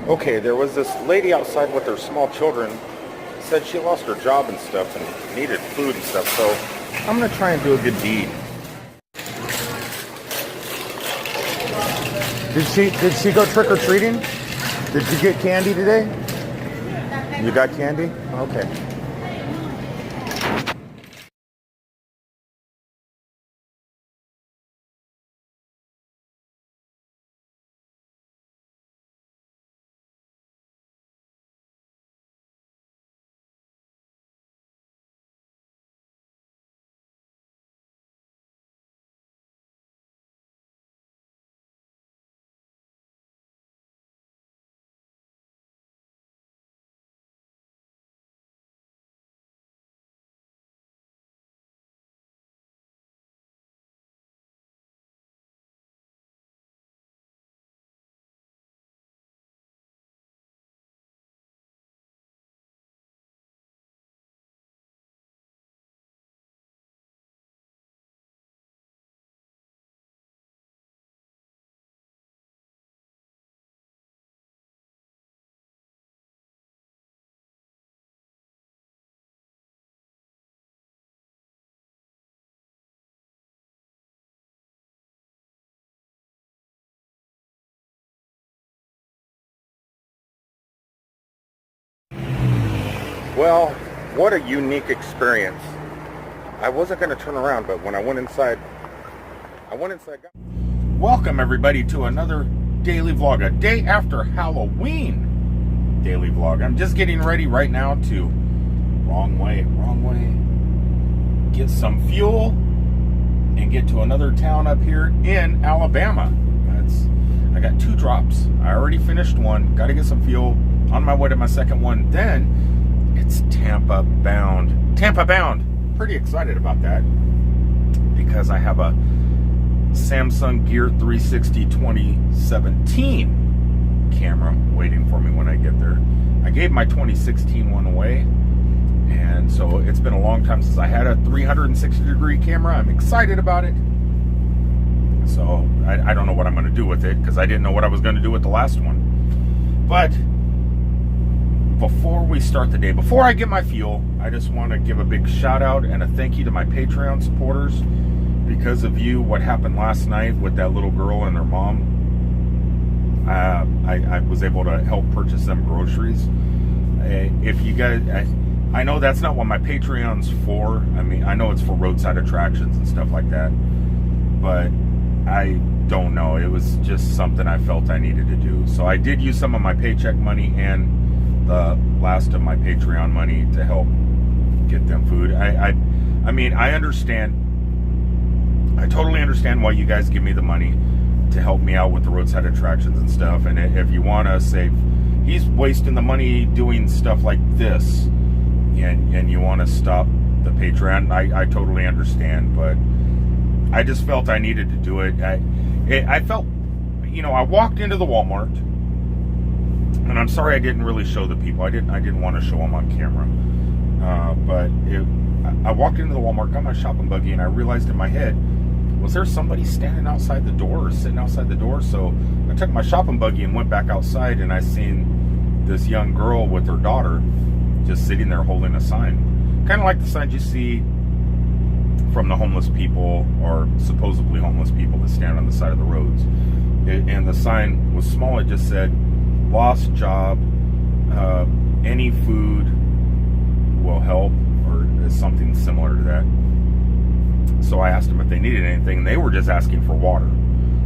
Okay, there was this lady outside with her small children. Said she lost her job and stuff and needed food and stuff. So I'm gonna try and do a good deed. Did she go trick or treating? Did you get candy today? You got candy? Okay. Well, what a unique experience. I wasn't going to turn around, but when I went inside. Welcome everybody to another daily vlog, a day after Halloween daily vlog. I'm just getting ready right now to, wrong way, get some fuel and get to another town up here in Alabama. I got 2 drops. I already finished one, got to get some fuel, on my way to my second one. Then it's Tampa bound. Pretty excited about that because I have a Samsung Gear 360 2017 camera waiting for me when I get there. I gave my 2016 one away, and so it's been a long time since I had a 360-degree camera. I'm excited about it. So I don't know what I'm going to do with it because I didn't know what I was going to do with the last one. But before we start the day, before I get my fuel, I just want to give a big shout out and a thank you to my Patreon supporters. Because of you, what happened last night with that little girl and her mom, I was able to help purchase them groceries. If you guys, I know that's not what my Patreon's for. I mean, I know it's for roadside attractions and stuff like that, but I don't know. It was just something I felt I needed to do. So I did use some of my paycheck money and the last of my Patreon money to help get them food. I mean, I understand. I totally understand why you guys give me the money to help me out with the roadside attractions and stuff. And if you want to save, he's wasting the money doing stuff like this, and you want to stop the Patreon. I totally understand, but I just felt I needed to do it. I felt, you know, I walked into the Walmart. And I'm sorry I didn't really show the people. I didn't want to show them on camera. But I walked into the Walmart, got my shopping buggy, and I realized in my head, was there somebody standing outside the door or sitting outside the door? So I took my shopping buggy and went back outside, and I seen this young girl with her daughter just sitting there holding a sign. Kind of like the signs you see from the homeless people, or supposedly homeless people that stand on the side of the roads. And the sign was small. It just said, lost job, any food will help, or something similar to that. So I asked them if they needed anything, and they were just asking for water.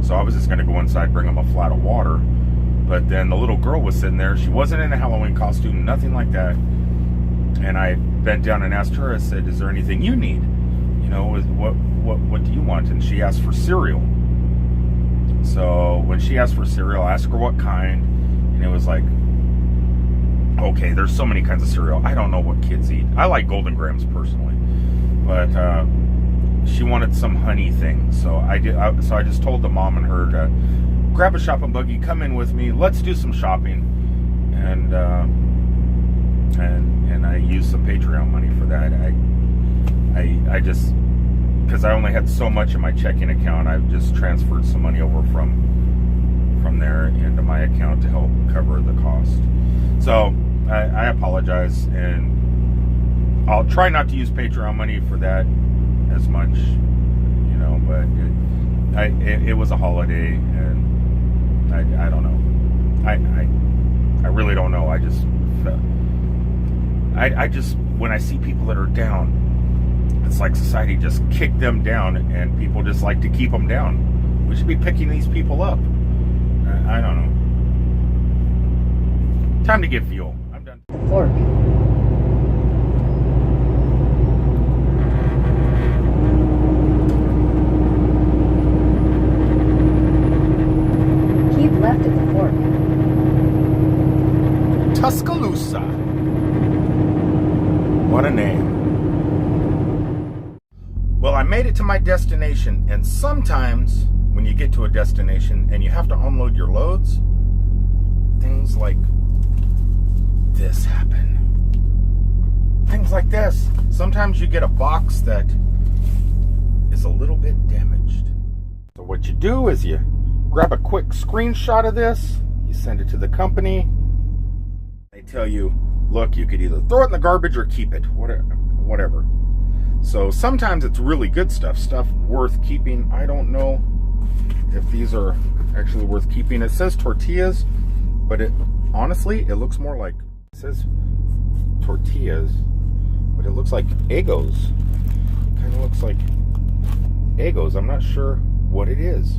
So I was just going to go inside, bring them a flat of water. But then the little girl was sitting there. She wasn't in a Halloween costume, nothing like that. And I bent down and asked her, I said, is there anything you need? You know, what do you want? And she asked for cereal. So when she asked for cereal, I asked her what kind. And it was like, okay, there's so many kinds of cereal. I don't know what kids eat. I like Golden Grahams personally, but she wanted some honey thing. So I just told the mom and her to grab a shopping buggy, come in with me. Let's do some shopping, and I used some Patreon money for that. I just, because I only had so much in my checking account, I just transferred some money over from from there into my account to help cover the cost. So I apologize, and I'll try not to use Patreon money for that as much, you know, but it was a holiday, and I don't know. I really don't know. I just when I see people that are down, it's like society just kicked them down, and people just like to keep them down. We should be picking these people up. I don't know. Time to get fuel. I'm done. The fork. Keep left at the fork. Tuscaloosa. What a name. Well, I made it to my destination, and sometimes when you get to a destination and you have to unload your loads, things like this happen. Things like this. Sometimes you get a box that is a little bit damaged. So what you do is you grab a quick screenshot of this, you send it to the company. They tell you, look, you could either throw it in the garbage or keep it, whatever. So sometimes it's really good stuff worth keeping. I don't know if these are actually worth keeping. It says tortillas, but honestly, it looks more like, it says tortillas, but it looks like Eggos. Kind of looks like Eggos. I'm not sure what it is.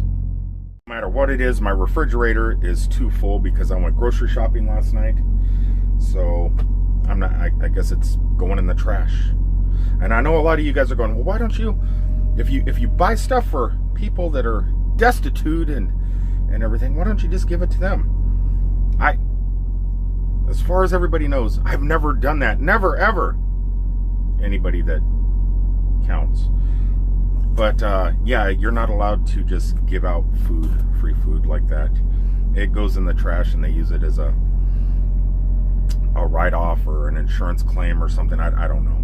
No matter what it is, my refrigerator is too full because I went grocery shopping last night. So I guess it's going in the trash. And I know a lot of you guys are going, well, why don't you, if you buy stuff for people that are destitute and everything, why don't you just give it to them? As far as everybody knows, I've never done that. Never, ever. Anybody that counts. But, yeah, you're not allowed to just give out food, free food like that. It goes in the trash, and they use it as a write-off or an insurance claim or something. I don't know.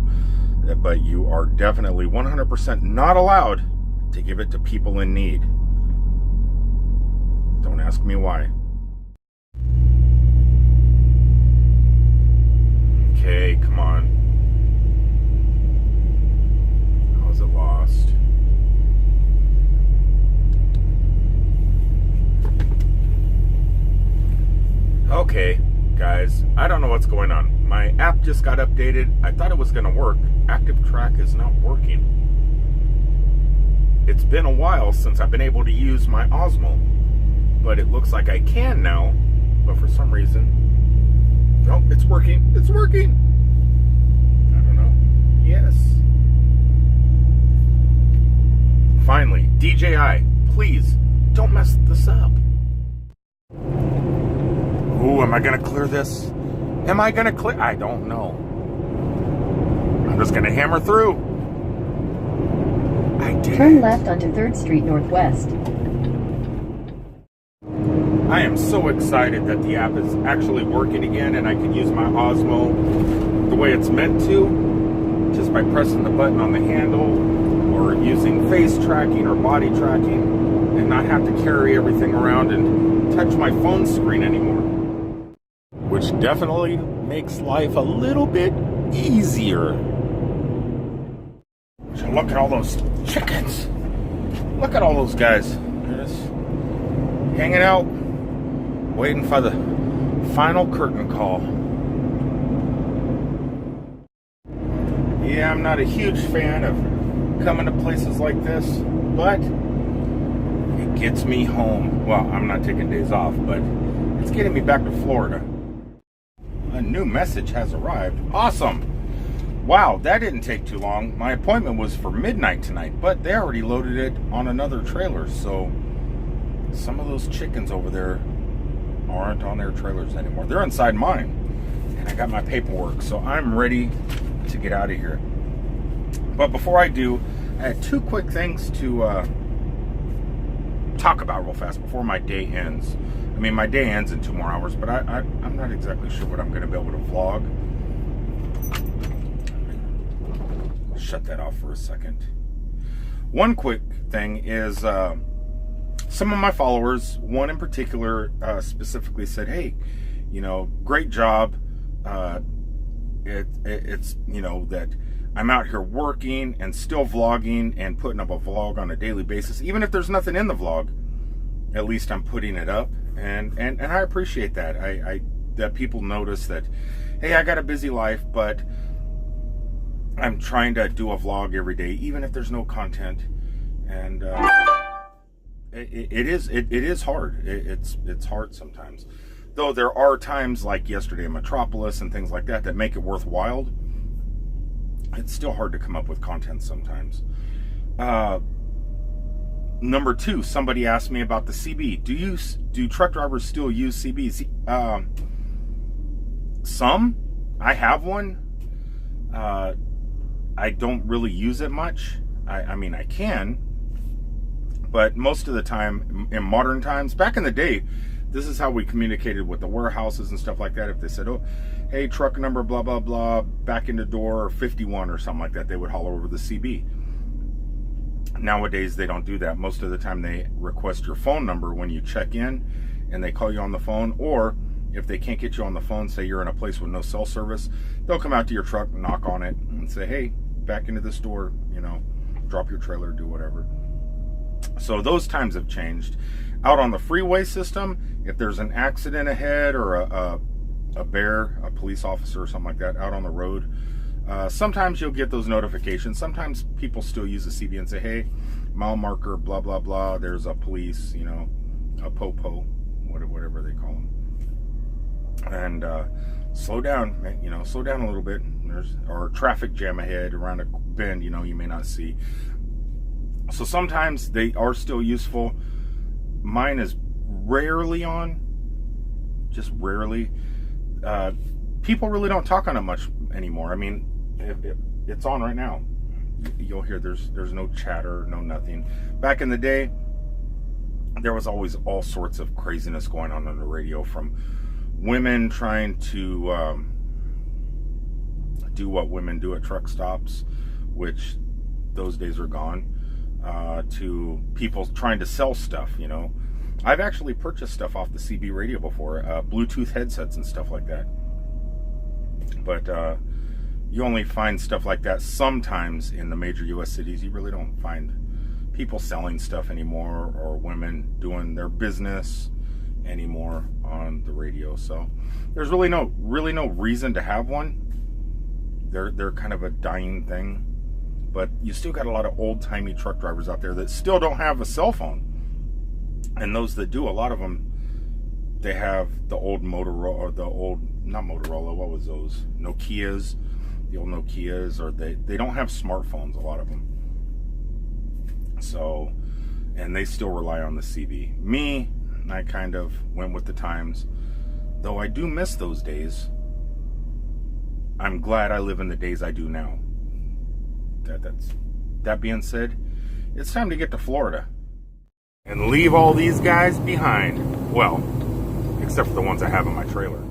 But you are definitely 100% not allowed to give it to people in need. Don't ask me why. Okay, come on. How is it lost? Okay, guys, I don't know what's going on. My app just got updated. I thought it was going to work. ActiveTrack is not working. It's been a while since I've been able to use my Osmo, but it looks like I can now. But for some reason, no, it's working. It's working. I don't know. Yes. Finally, DJI, please don't mess this up. Ooh, am I going to clear this? Am I going to clear? I don't know. I'm just going to hammer through. I did. Turn left onto 3rd Street Northwest. I am so excited that the app is actually working again, and I can use my Osmo the way it's meant to, just by pressing the button on the handle or using face tracking or body tracking, and not have to carry everything around and touch my phone screen anymore. Which definitely makes life a little bit easier. So look at all those chickens. Look at all those guys. They're just hanging out, waiting for the final curtain call. Yeah, I'm not a huge fan of coming to places like this, but it gets me home. Well, I'm not taking days off, but it's getting me back to Florida. A new message has arrived. Awesome. Wow, that didn't take too long. My appointment was for midnight tonight, but they already loaded it on another trailer, so some of those chickens over there aren't on their trailers anymore. They're inside mine, and I got my paperwork, so I'm ready to get out of here. But before I do, I had two quick things to talk about real fast before my day ends. I mean, my day ends in 2 more hours, but I'm not exactly sure what I'm going to be able to vlog. Shut that off for a second. One quick thing is, some of my followers, one in particular, specifically said, hey, great job. It's that I'm out here working and still vlogging and putting up a vlog on a daily basis. Even if there's nothing in the vlog, at least I'm putting it up. And I appreciate that. I that people notice that, hey, I got a busy life, but I'm trying to do a vlog every day, even if there's no content. And it is hard. It's hard sometimes. Though there are times like yesterday in Metropolis and things like that make it worthwhile, it's still hard to come up with content sometimes. Number 2, somebody asked me about the CB. Do truck drivers still use CBs? Some. I have one. I don't really use it much. I mean, I can. But most of the time, in modern times, back in the day, this is how we communicated with the warehouses and stuff like that. If they said, oh, hey, truck number, blah, blah, blah, back into door 51 or something like that, they would holler over the CB. Nowadays, they don't do that. Most of the time, they request your phone number when you check in, and they call you on the phone. Or if they can't get you on the phone, say you're in a place with no cell service, they'll come out to your truck, knock on it, and say, hey, back into this door, drop your trailer, do whatever. So those times have changed. Out on the freeway system, if there's an accident ahead or a police officer or something like that out on the road, sometimes you'll get those notifications. Sometimes people still use the CB and say, hey, mile marker, blah, blah, blah, there's a police, a popo, whatever they call them. And slow down, slow down a little bit. Or traffic jam ahead around a bend, you may not see. So sometimes they are still useful. Mine is rarely on, just rarely. People really don't talk on it much anymore. I mean, it's on right now. You'll hear there's no chatter, no nothing. Back in the day, there was always all sorts of craziness going on the radio, from women trying to do what women do at truck stops, which those days are gone, to people trying to sell stuff. I've actually purchased stuff off the CB radio before, Bluetooth headsets and stuff like that. But you only find stuff like that sometimes in the major U.S. cities. You really don't find people selling stuff anymore, or women doing their business anymore on the radio. So there's really no reason to have one. They're kind of a dying thing. But you still got a lot of old-timey truck drivers out there that still don't have a cell phone. And those that do, a lot of them, they have the old Motorola, or not Motorola, what was those? Nokias, the old Nokias, or they don't have smartphones, a lot of them. So, and they still rely on the CB. Me, I kind of went with the times. Though I do miss those days, I'm glad I live in the days I do now. That being said, it's time to get to Florida and leave all these guys behind. Well, except for the ones I have in my trailer.